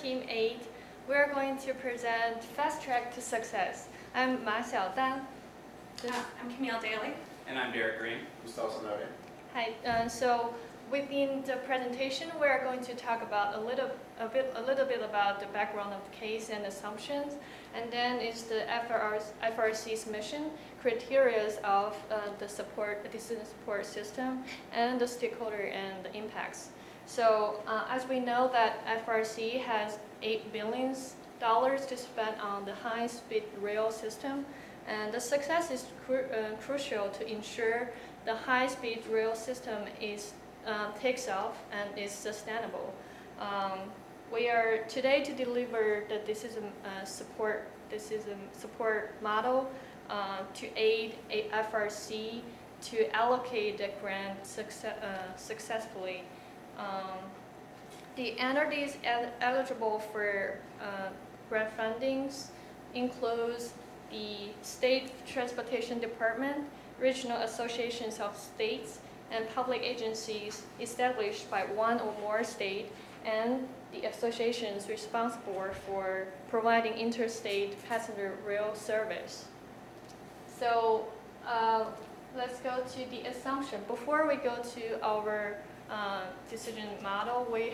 Team 8. We're going to present Fast Track to Success. I'm Ma Xiaodan. I'm Camille Daly. And I'm Derek Green. Gustavo Sonoda. Hi. So within the presentation, we're going to talk about a little bit about the background of the case and assumptions, and then is the FRC's mission, criteria of the decision support system, and the stakeholder and the impacts. So as we know that FRC has $8 billion to spend on the high-speed rail system, and the success is crucial to ensure the high-speed rail system takes off and is sustainable. We are today to deliver the decision support model to aid FRC to allocate the grant successfully. The entities eligible for grant fundings includes the State Transportation Department, regional associations of states, and public agencies established by one or more states, and the associations responsible for providing interstate passenger rail service. So let's go to the assumption. Before we go to our decision model, we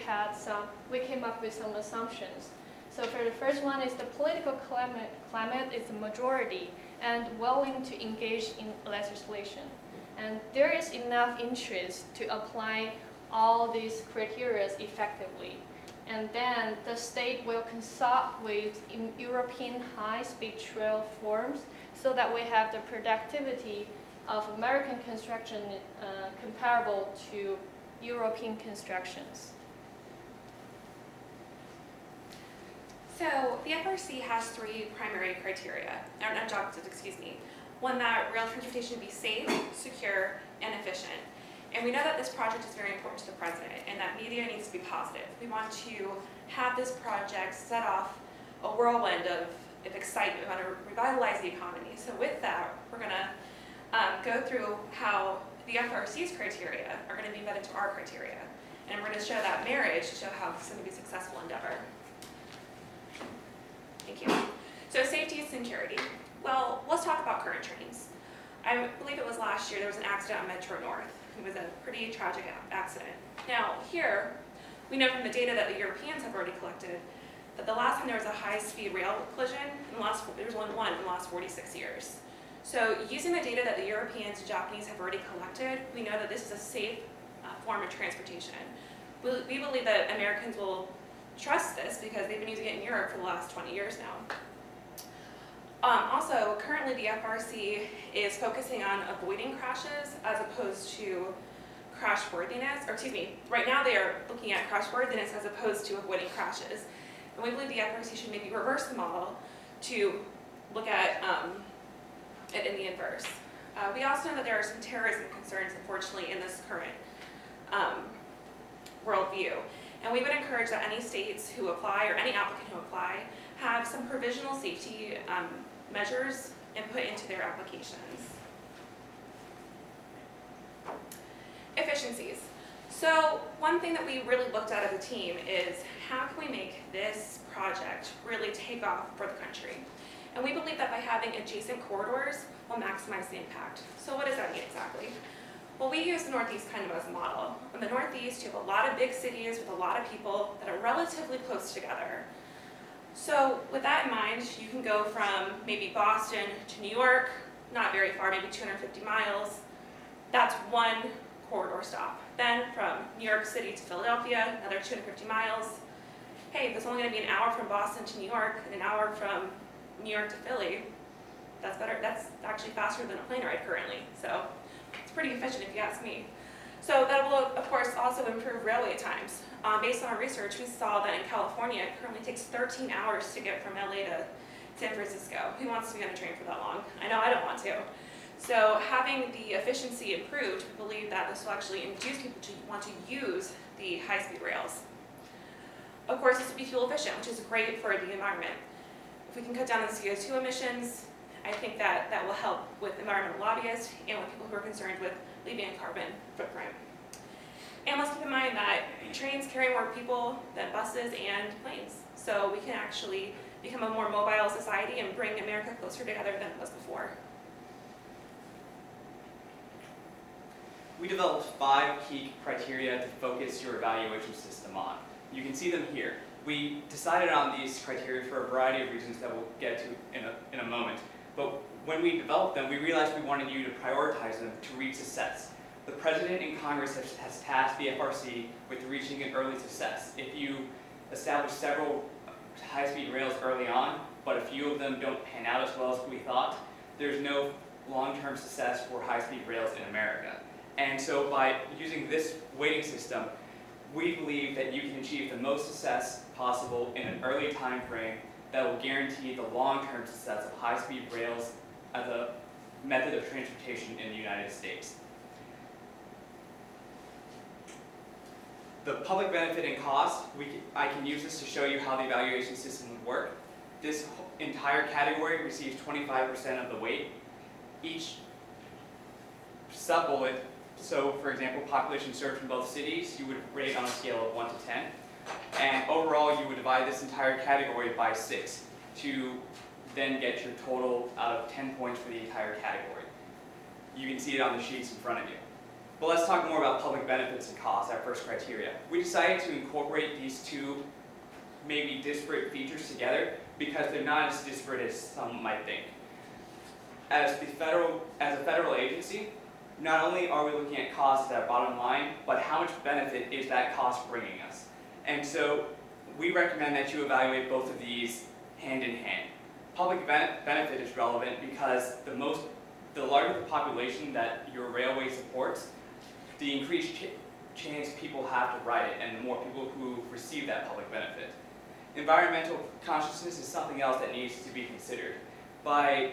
came up with some assumptions. So for the first one is the political climate is the majority and willing to engage in legislation. And there is enough interest to apply all these criteria effectively. And then the state will consult with European high-speed rail firms so that we have the productivity of American construction comparable to European constructions. So the FRC has three primary criteria, or objectives, excuse me. One, that rail transportation be safe, secure, and efficient. And we know that this project is very important to the President and that media needs to be positive. We want to have this project set off a whirlwind of excitement. We want to revitalize the economy. So with that, we're going to go through how the FRC's criteria are going to be fed into our criteria. And we're going to show that marriage to show how this is going to be a successful endeavor. Thank you. So safety and security. Well, let's talk about current trains. I believe it was last year there was an accident on Metro North. It was a pretty tragic accident. Now here, we know from the data that the Europeans have already collected that the last time there was a high-speed rail collision, there was one in the last 46 years. So using the data that the Europeans and Japanese have already collected, we know that this is a safe form of transportation. We believe that Americans will trust this because they've been using it in Europe for the last 20 years now. Also, currently the FRC is focusing on avoiding crashes as opposed to crashworthiness, or excuse me, right now they are looking at crashworthiness as opposed to avoiding crashes. And we believe the FRC should maybe reverse the model to look at it in the inverse. We also know that there are some terrorism concerns, unfortunately, in this current worldview. And we would encourage that any states who apply, or any applicant who apply, have some provisional safety measures input into their applications. Efficiencies. So one thing that we really looked at as a team is how can we make this project really take off for the country? And we believe that by having adjacent corridors will maximize the impact. So what does that mean exactly? Well, we use the Northeast kind of as a model. In the Northeast, you have a lot of big cities with a lot of people that are relatively close together. So with that in mind, you can go from maybe Boston to New York, not very far, maybe 250 miles. That's one corridor stop. Then from New York City to Philadelphia, another 250 miles. Hey, if it's only going to be an hour from Boston to New York and an hour from New York to Philly, that's better. That's actually faster than a plane ride currently. So it's pretty efficient if you ask me. So that will, of course, also improve railway times. Based on our research, we saw that in California, it currently takes 13 hours to get from LA to San Francisco. Who wants to be on a train for that long? I know I don't want to. So having the efficiency improved, we believe that this will actually induce people to want to use the high-speed rails. Of course, this will be fuel efficient, which is great for the environment. If we can cut down on CO2 emissions, I think that will help with environmental lobbyists and with people who are concerned with leaving a carbon footprint. And let's keep in mind that trains carry more people than buses and planes. So we can actually become a more mobile society and bring America closer together than it was before. We developed 5 key criteria to focus your evaluation system on. You can see them here. We decided on these criteria for a variety of reasons that we'll get to in a moment. But when we developed them, we realized we wanted you to prioritize them to reach success. The President and Congress has tasked the FRC with reaching an early success. If you establish several high-speed rails early on, but a few of them don't pan out as well as we thought, there's no long-term success for high-speed rails in America. And so by using this weighting system, we believe that you can achieve the most success possible in an early time frame that will guarantee the long-term success of high-speed rails as a method of transportation in the United States. The public benefit and cost, I can use this to show you how the evaluation system would work. This entire category receives 25% of the weight. Each sub-bullet, so for example, population served from both cities, you would rate on a scale of 1 to 10. And overall, you would divide this entire category by 6 to then get your total out of 10 points for the entire category. You can see it on the sheets in front of you. But let's talk more about public benefits and costs, our first criteria. We decided to incorporate these two maybe disparate features together because they're not as disparate as some might think. As a federal agency, not only are we looking at costs at our bottom line, but how much benefit is that cost bringing us? And so we recommend that you evaluate both of these hand in hand. Public benefit is relevant because the larger the population that your railway supports, the increased chance people have to ride it and the more people who receive that public benefit. Environmental consciousness is something else that needs to be considered. By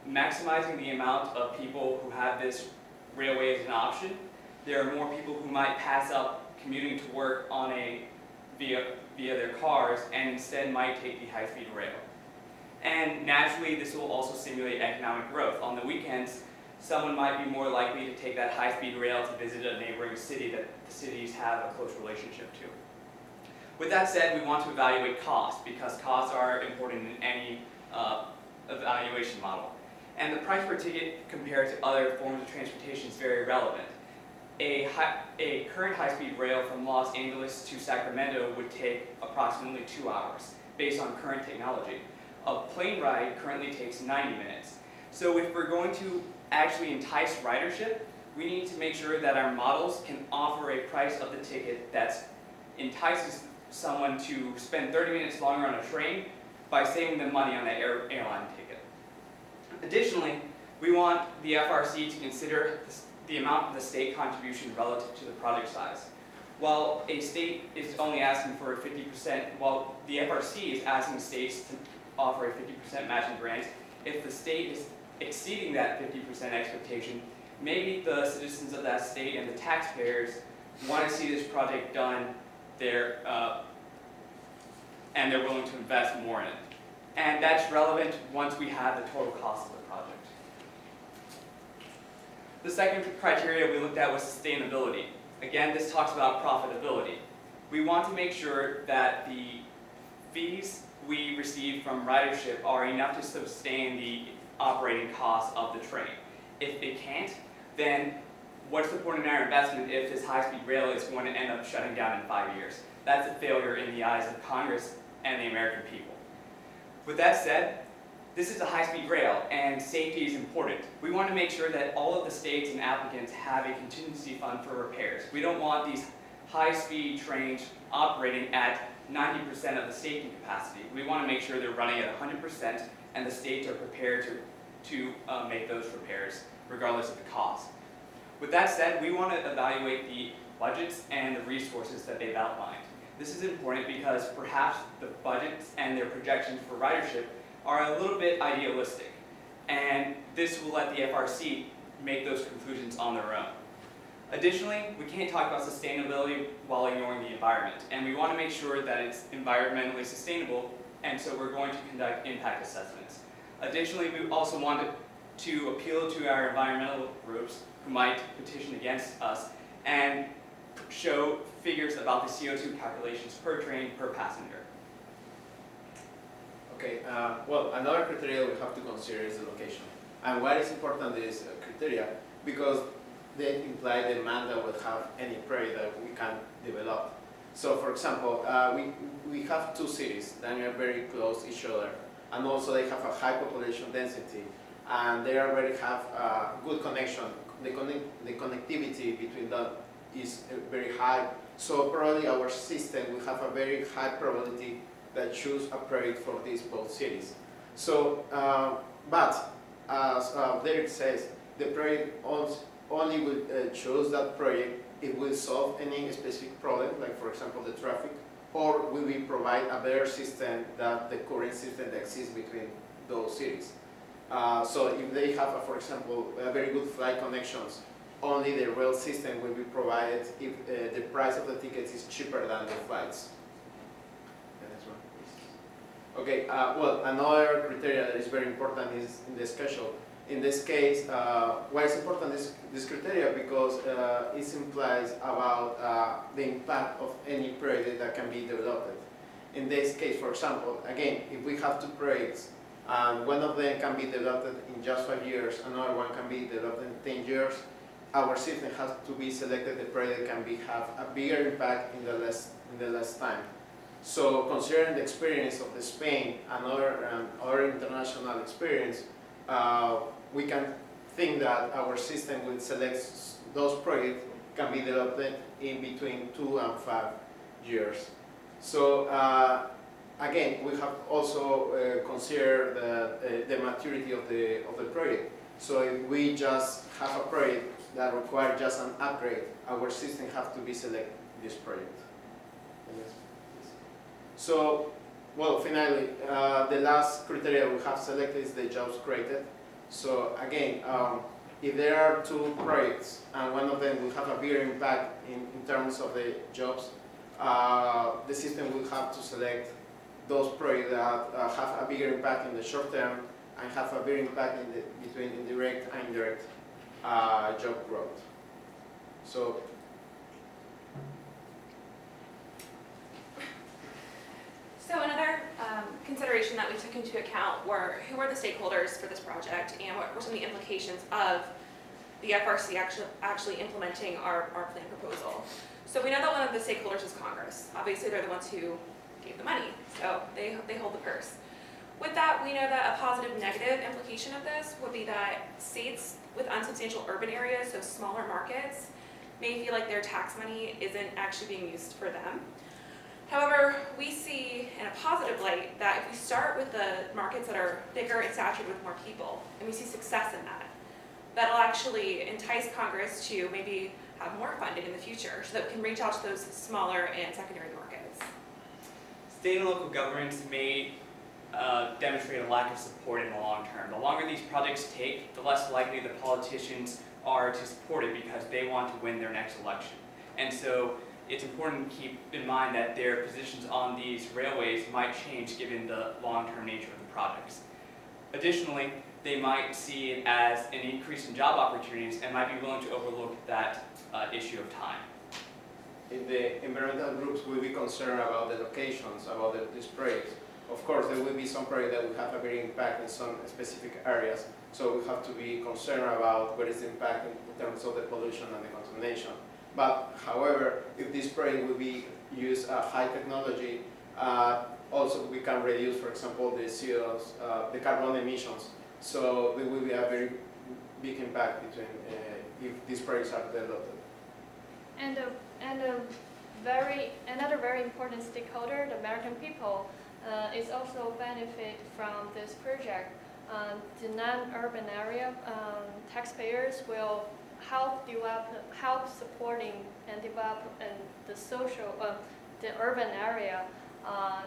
maximizing the amount of people who have this railway as an option, there are more people who might pass up commuting to work via their cars and instead might take the high-speed rail. And naturally, this will also stimulate economic growth. On the weekends, someone might be more likely to take that high-speed rail to visit a neighboring city that the cities have a close relationship to. With that said, we want to evaluate costs because costs are important in any evaluation model. And the price per ticket compared to other forms of transportation is very relevant. A current high-speed rail from Los Angeles to Sacramento would take approximately 2 hours based on current technology. A plane ride currently takes 90 minutes. So if we're going to actually entice ridership, we need to make sure that our models can offer a price of the ticket that entices someone to spend 30 minutes longer on a train by saving them money on that airline ticket. Additionally, we want the FRC to consider the amount of the state contribution relative to the project size. While a state is only asking for 50%, while the FRC is asking states to offer a 50% matching grant, if the state is exceeding that 50% expectation, maybe the citizens of that state and the taxpayers want to see this project done there, and they're willing to invest more in it. And that's relevant once we have the total cost of the project. The second criteria we looked at was sustainability. Again, this talks about profitability. We want to make sure that the fees we receive from ridership are enough to sustain the operating costs of the train. If it can't, then what's the point in our investment if this high-speed rail is going to end up shutting down in 5 years? That's a failure in the eyes of Congress and the American people. With that said, this is a high-speed rail and safety is important. We want to make sure that all of the states and applicants have a contingency fund for repairs. We don't want these high-speed trains operating at 90% of the safety capacity. We want to make sure they're running at 100% and the states are prepared to make those repairs regardless of the cost. With that said, we want to evaluate the budgets and the resources that they've outlined. This is important because perhaps the budgets and their projections for ridership are a little bit idealistic, and this will let the FRC make those conclusions on their own. Additionally, we can't talk about sustainability while ignoring the environment, and we want to make sure that it's environmentally sustainable, and so we're going to conduct impact assessments. Additionally, we also want to appeal to our environmental groups who might petition against us and show figures about the CO2 calculations per train per passenger. Okay, well, another criteria we have to consider is the location. And why is important is criteria? Because they imply the demand that would have any project that we can develop. So, for example, we have two cities that are very close to each other, and also they have a high population density, and they already have a good connection. The connectivity between them is very high. So probably our system will have a very high probability that choose a project for these both cities. So, but as Derek says, the project only will choose that project if it will solve any specific problem, like for example the traffic, or will we provide a better system than the current system that exists between those cities. So if they have, for example, very good flight connections, only the rail system will be provided if the price of the tickets is cheaper than the flights. The next one, please. Okay, well, another criteria that is very important is in the schedule. In this case, why is important this criteria? Because it implies about the impact of any project that can be developed. In this case, for example, again, if we have two projects, and one of them can be developed in just 5 years, another one can be developed in 10 years, our system has to be selected. The project can have a bigger impact in the less time. So, considering the experience of Spain and other international experience, we can think that our system will select those projects can be developed in between 2 and 5 years. So again, we have also considered the maturity of the project. So if we just have a project that requires just an upgrade, our system has to be select this project. So, well, finally, the last criteria we have selected is the jobs created. So again, if there are two projects and one of them will have a bigger impact in terms of the jobs, the system will have to select those projects that have a bigger impact in the short term and have a bigger impact between indirect and indirect job growth. So. So another consideration that we took into account were who are the stakeholders for this project and what were some of the implications of the FRC actually implementing our plan proposal. So we know that one of the stakeholders is Congress. Obviously they're the ones who gave the money, so they hold the purse. With that, we know that a positive negative implication of this would be that states with unsubstantial urban areas, so smaller markets, may feel like their tax money isn't actually being used for them. However, we see in a positive light that if we start with the markets that are bigger and saturated with more people, and we see success in that, that'll actually entice Congress to maybe have more funding in the future so that we can reach out to those smaller and secondary markets. State and local governments may demonstrate a lack of support in the long term. The longer these projects take, the less likely the politicians are to support it because they want to win their next election. And so it's important to keep in mind that their positions on these railways might change given the long-term nature of the projects. Additionally, they might see it as an increase in job opportunities and might be willing to overlook that issue of time. If the environmental groups will be concerned about the locations, about these projects, of course there will be some projects that will have a big impact in some specific areas, so we have to be concerned about what is the impact in terms of the pollution and the contamination. But however, if this project will be use high technology, also we can reduce, for example, the CO2, the carbon emissions. So there will be a very big impact between if these projects are developed. And another very important stakeholder, the American people, is also benefit from this project. The non-urban area taxpayers will help supporting and develop the social, the urban area,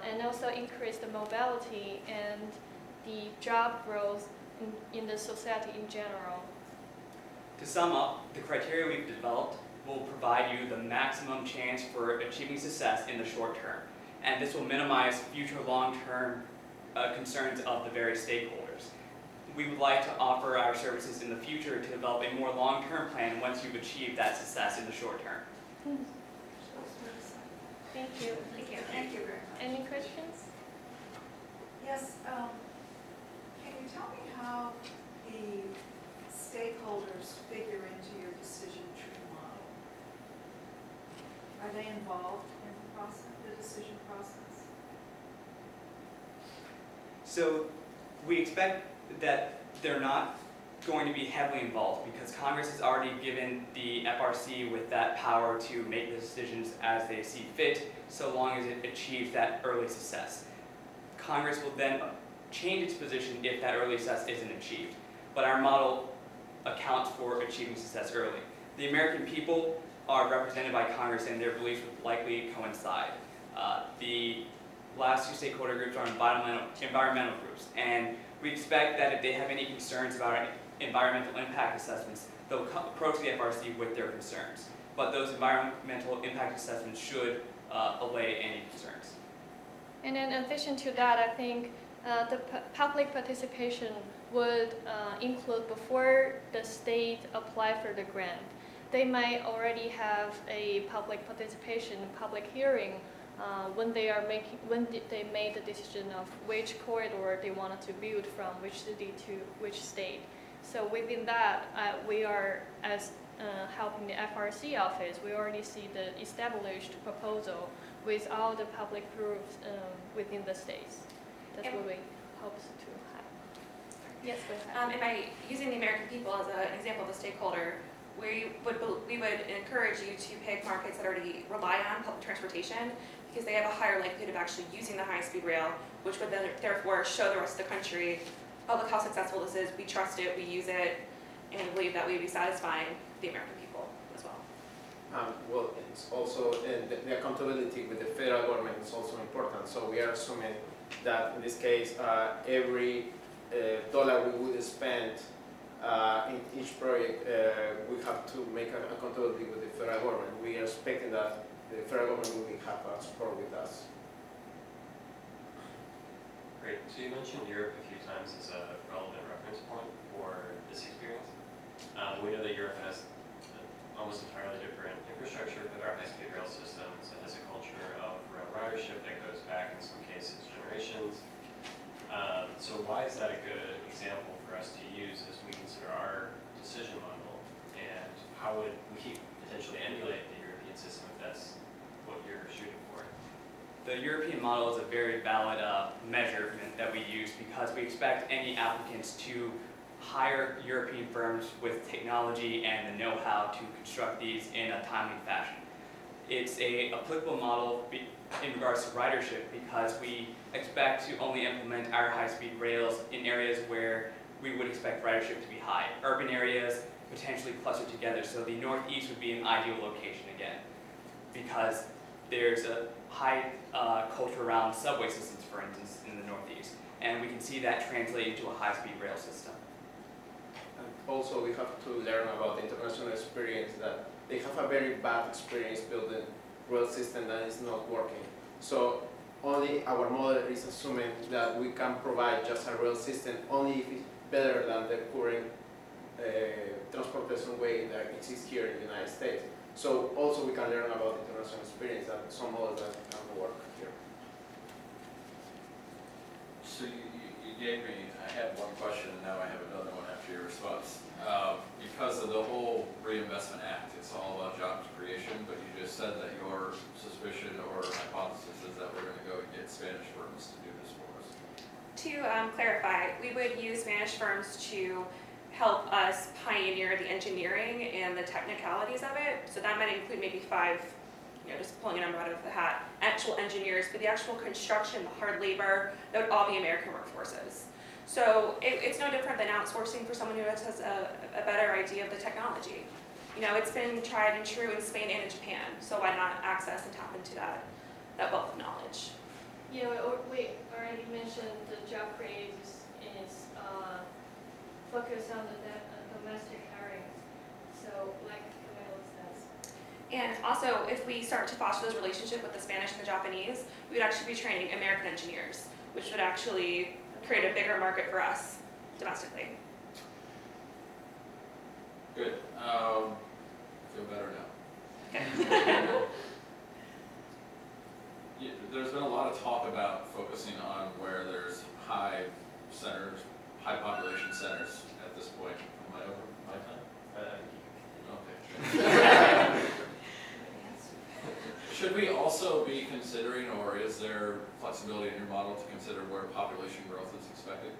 and also increase the mobility and the job growth in the society in general. To sum up, the criteria we've developed will provide you the maximum chance for achieving success in the short term, and this will minimize future long-term concerns of the various stakeholders. We would like to offer our services in the future to develop a more long-term plan once you've achieved that success in the short term. Thank you. Thank you. Thank you very much. Any questions? Yes, can you tell me how the stakeholders figure into your decision tree model? Are they involved in the process, the decision process? So we expect that they're not going to be heavily involved because Congress has already given the FRC with that power to make the decisions as they see fit, so long as it achieves that early success. Congress will then change its position if that early success isn't achieved. But our model accounts for achieving success early. The American people are represented by Congress and their beliefs would likely coincide. The last two stakeholder groups are environmental groups, and we expect that if they have any concerns about environmental impact assessments, they'll approach the FRC with their concerns. But those environmental impact assessments should allay any concerns. And in addition to that, I think the public participation would include before the state apply for the grant. They might already have a public participation, public hearing when they made the decision of which corridor they wanted to build from which city to which state. So within that, we are as helping the FRC office. We already see the established proposal with all the public groups within the states. That's what we hope to have. Yes, go ahead. Using the American people as an example of a stakeholder, we would encourage you to pick markets that already rely on public transportation because they have a higher likelihood of actually using the high-speed rail, which would then therefore show the rest of the country, oh, look how successful this is, we trust it, we use it, and we believe that we would be satisfying the American people as well. Well, it's also the accountability with the federal government is also important. So we are assuming that in this case, every dollar we would spend in each project, we have to make an accountability with the federal government. We are expecting that the federal government will have support with us. Great. So you mentioned Europe a few times as a relevant reference point for this experience. We know that Europe has almost entirely different infrastructure with our high-speed rail systems. It has a culture of rail ridership that goes back, in some cases, generations. So why is that a good example for us to use as we consider our decision model? And how would we potentially emulate the European system if that's what you're shooting for? The European model is a very valid measurement that we use because we expect any applicants to hire European firms with technology and the know-how to construct these in a timely fashion. It's an applicable model in regards to ridership because we expect to only implement our high-speed rails in areas where we would expect ridership to be high. Urban areas potentially clustered together, so the Northeast would be an ideal location again because there's a high culture around subway systems, for instance, in the Northeast, and we can see that translate into a high-speed rail system. And also, we have to learn about the international experience that they have a very bad experience building rail system that is not working. So only our model is assuming that we can provide just a rail system only if it's better than the current transportation way that exists here in the United States. So also we can learn about international experience and some models that can work here. So you gave me, I had one question and now I have another one after your response. Because of the whole Reinvestment Act, it's all about jobs creation, but you just said that your suspicion or hypothesis is that we're going to go and get Spanish firms to do this for us. To clarify, we would use Spanish firms to help us pioneer the engineering and the technicalities of it. So that might include maybe 5, just pulling a number out of the hat, actual engineers, but the actual construction, the hard labor, that would all be American workforces. So it's no different than outsourcing for someone who has a better idea of the technology. It's been tried and true in Spain and in Japan, so why not access and tap into that wealth of knowledge? Yeah, we already mentioned the job creation is focused on the domestic areas. So like Camilo says. And also, if we start to foster those relationships with the Spanish and the Japanese, we would actually be training American engineers, which would actually create a bigger market for us domestically. Good. Feel better now. Okay. There's been a lot of talk about focusing on where there's high centers, high population centers at this point. Am I over my time? Okay. Should we also be considering, or is there flexibility in your model to consider where population growth is expected?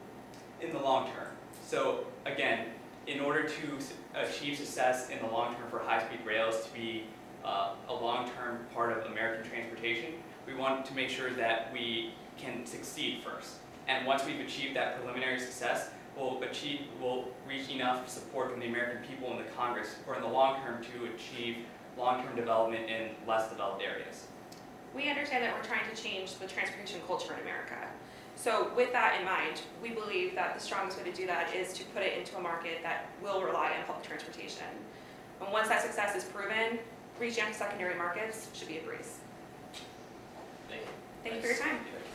In the long term. So again, in order to achieve success in the long term for high-speed rails to be a long-term part of American transportation, we want to make sure that we can succeed first. And once we've achieved that preliminary success, we'll reach enough support from the American people and the Congress for in the long term to achieve long-term development in less developed areas. We understand that we're trying to change the transportation culture in America. So with that in mind, we believe that the strongest way to do that is to put it into a market that will rely on public transportation. And once that success is proven, reaching out to secondary markets should be a breeze. Thank you. Thank you for your time. Thank you.